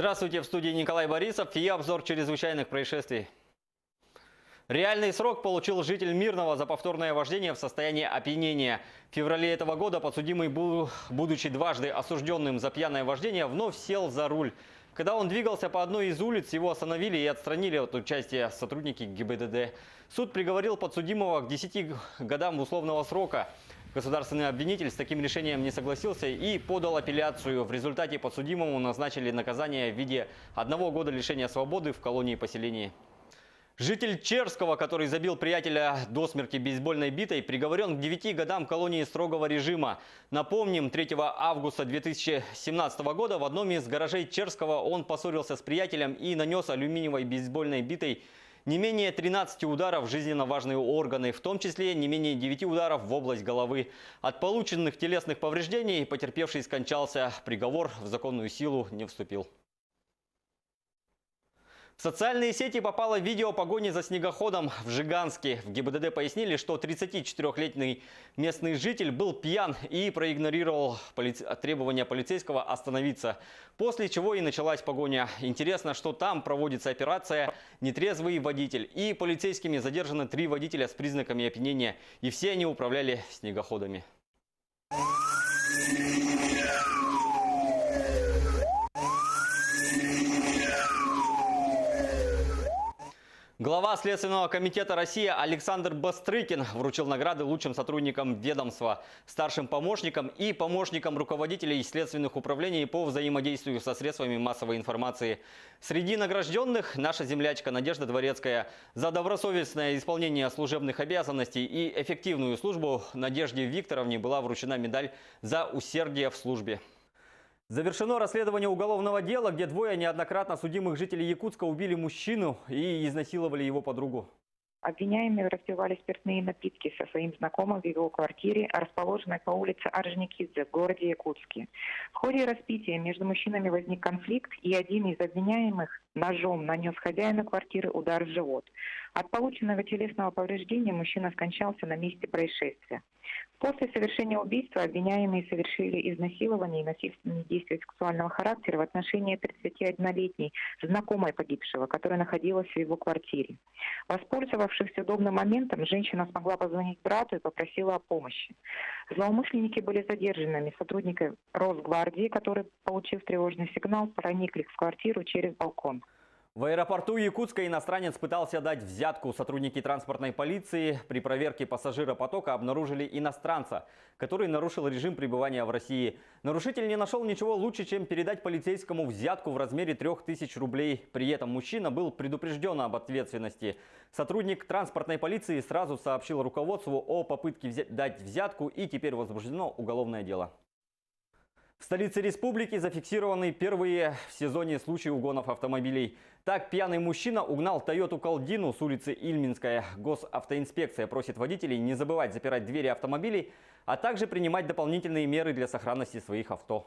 Здравствуйте, в студии Николай Борисов и обзор чрезвычайных происшествий. Реальный срок получил житель Мирного за повторное вождение в состоянии опьянения. В феврале этого года подсудимый, будучи дважды осужденным за пьяное вождение, вновь сел за руль. Когда он двигался по одной из улиц, его остановили и отстранили от участия сотрудники ГИБДД. Суд приговорил подсудимого к 10 годам условного срока. Государственный обвинитель с таким решением не согласился и подал апелляцию. В результате подсудимому назначили наказание в виде 1 года лишения свободы в колонии-поселении. Житель Черского, который забил приятеля до смерти бейсбольной битой, приговорен к 9 годам колонии строгого режима. Напомним, 3 августа 2017 года в одном из гаражей Черского он поссорился с приятелем и нанес алюминиевой бейсбольной битой не менее 13 ударов в жизненно важные органы, в том числе не менее 9 ударов в область головы. От полученных телесных повреждений потерпевший скончался. Приговор в законную силу не вступил. В социальные сети попало видео погони за снегоходом в Жиганске. В ГИБДД пояснили, что 34-летний местный житель был пьян и проигнорировал требования полицейского остановиться. После чего и началась погоня. Интересно, что там проводится операция «Нетрезвый водитель». И полицейскими задержаны 3 водителя с признаками опьянения. И все они управляли снегоходами. Глава Следственного комитета России Александр Бастрыкин вручил награды лучшим сотрудникам ведомства, старшим помощникам и помощникам руководителей следственных управлений по взаимодействию со средствами массовой информации. Среди награжденных наша землячка Надежда Дворецкая. За добросовестное исполнение служебных обязанностей и эффективную службу Надежде Викторовне была вручена медаль за усердие в службе. Завершено расследование уголовного дела, где 2 неоднократно судимых жителей Якутска убили мужчину и изнасиловали его подругу. Обвиняемые распивали спиртные напитки со своим знакомым в его квартире, расположенной по улице Орджоникидзе в городе Якутске. В ходе распития между мужчинами возник конфликт, и один из обвиняемых ножом нанес хозяину квартиры удар в живот. От полученного телесного повреждения мужчина скончался на месте происшествия. После совершения убийства обвиняемые совершили изнасилование и насильственные действия сексуального характера в отношении 31-летней знакомой погибшего, которая находилась в его квартире. Воспользовавшись удобным моментом, женщина смогла позвонить брату и попросила о помощи. Злоумышленники были задержаны сотрудниками Росгвардии, которые, получив тревожный сигнал, проникли в квартиру через балкон. В аэропорту Якутска иностранец пытался дать взятку. Сотрудники транспортной полиции при проверке пассажиропотока обнаружили иностранца, который нарушил режим пребывания в России. Нарушитель не нашел ничего лучше, чем передать полицейскому взятку в размере 3000 рублей. При этом мужчина был предупрежден об ответственности. Сотрудник транспортной полиции сразу сообщил руководству о попытке дать взятку, и теперь возбуждено уголовное дело. В столице республики зафиксированы первые в сезоне случаи угонов автомобилей. Так, пьяный мужчина угнал Тойоту Калдину с улицы Ильминская. Госавтоинспекция просит водителей не забывать запирать двери автомобилей, а также принимать дополнительные меры для сохранности своих авто.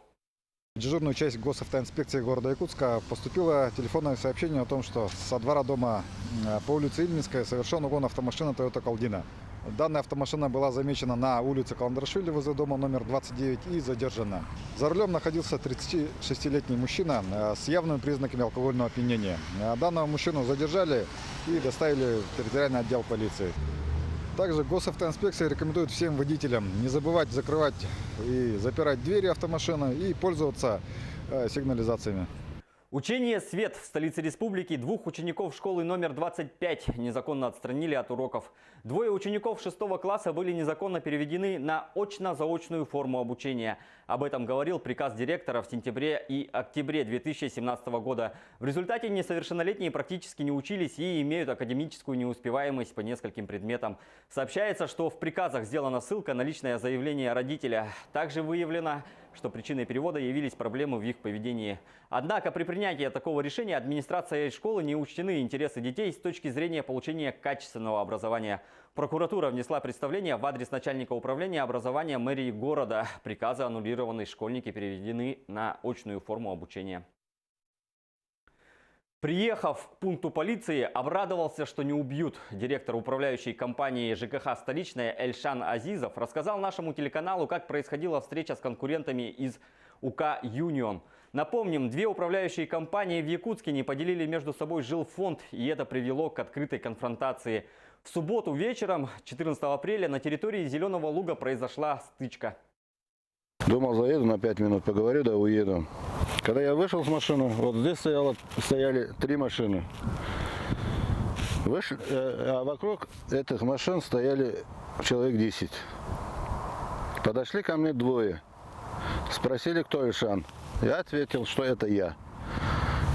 В дежурную часть госавтоинспекции города Якутска поступило телефонное сообщение о том, что со двора дома по улице Ильминская совершен угон автомашины Toyota Калдина. Данная автомашина была замечена на улице Каландрашвили возле дома номер 29 и задержана. За рулем находился 36-летний мужчина с явными признаками алкогольного опьянения. Данного мужчину задержали и доставили в территориальный отдел полиции. Также госавтоинспекция рекомендует всем водителям не забывать закрывать и запирать двери автомашины и пользоваться сигнализациями. Учение «Свет» в столице республики 2 учеников школы номер 25 незаконно отстранили от уроков. 2 учеников 6 класса были незаконно переведены на очно-заочную форму обучения. Об этом говорил приказ директора в сентябре и октябре 2017 года. В результате несовершеннолетние практически не учились и имеют академическую неуспеваемость по нескольким предметам. Сообщается, что в приказах сделана ссылка на личное заявление родителя. Также выявлено, что причиной перевода явились проблемы в их поведении. Однако при принятии такого решения администрацией школы не учтены интересы детей с точки зрения получения качественного образования. Прокуратура внесла представление в адрес начальника управления образования мэрии города. Приказы аннулированы, школьники переведены на очную форму обучения. Приехав к пункту полиции, обрадовался, что не убьют. Директор управляющей компании ЖКХ «Столичная» Эльшан Азизов рассказал нашему телеканалу, как происходила встреча с конкурентами из УК «Юнион». Напомним, две управляющие компании в Якутске не поделили между собой жилфонд, и это привело к открытой конфронтации. В субботу вечером, 14 апреля, на территории Зеленого Луга произошла стычка. Думал, заеду на 5 минут, поговорю, да уеду. Когда я вышел с машины, вот здесь стояли 3 машины. А вокруг этих машин стояли человек 10. Подошли ко мне 2. Спросили, кто Ишан. Я ответил, что это я.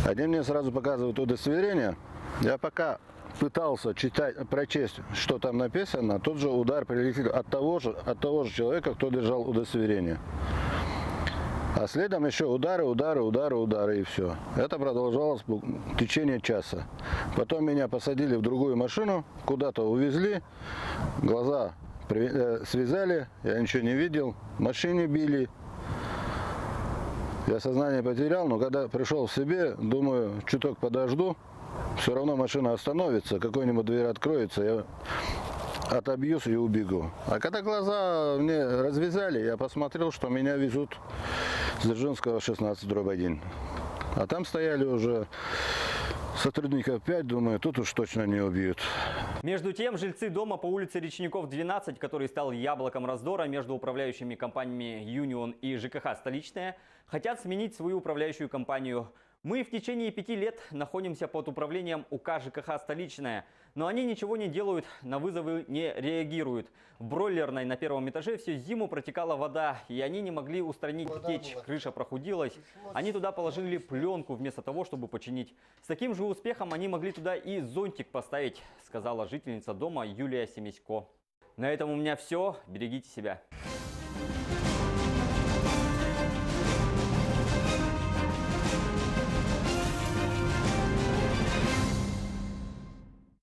Один мне сразу показывает удостоверение. Я пока пытался прочесть, что там написано, тут же удар прилетел от того же человека, кто держал удостоверение. А следом еще удары, и все. Это продолжалось в течение часа. Потом меня посадили в другую машину, куда-то увезли, глаза связали, я ничего не видел, в машине били. Я сознание потерял, но когда пришел в себе, думаю, чуток подожду, все равно машина остановится, какой-нибудь дверь откроется, я отобьюсь и убегу. А когда глаза мне развязали, я посмотрел, что меня везут с Дзержинского 16/1. А там стояли уже сотрудников 5, думаю, тут уж точно не убьют. Между тем, жильцы дома по улице Речников, 12, который стал яблоком раздора между управляющими компаниями «Юнион» и ЖКХ «Столичная», хотят сменить свою управляющую компанию. Мы в течение 5 лет находимся под управлением УК ЖКХ «Столичная», но они ничего не делают, на вызовы не реагируют. В бройлерной на 1-м этаже всю зиму протекала вода, и они не могли устранить течь. Крыша прохудилась. Они туда положили пленку вместо того, чтобы починить. С таким же успехом они могли туда и зонтик поставить, сказала жительница дома Юлия Семисько. На этом у меня все. Берегите себя.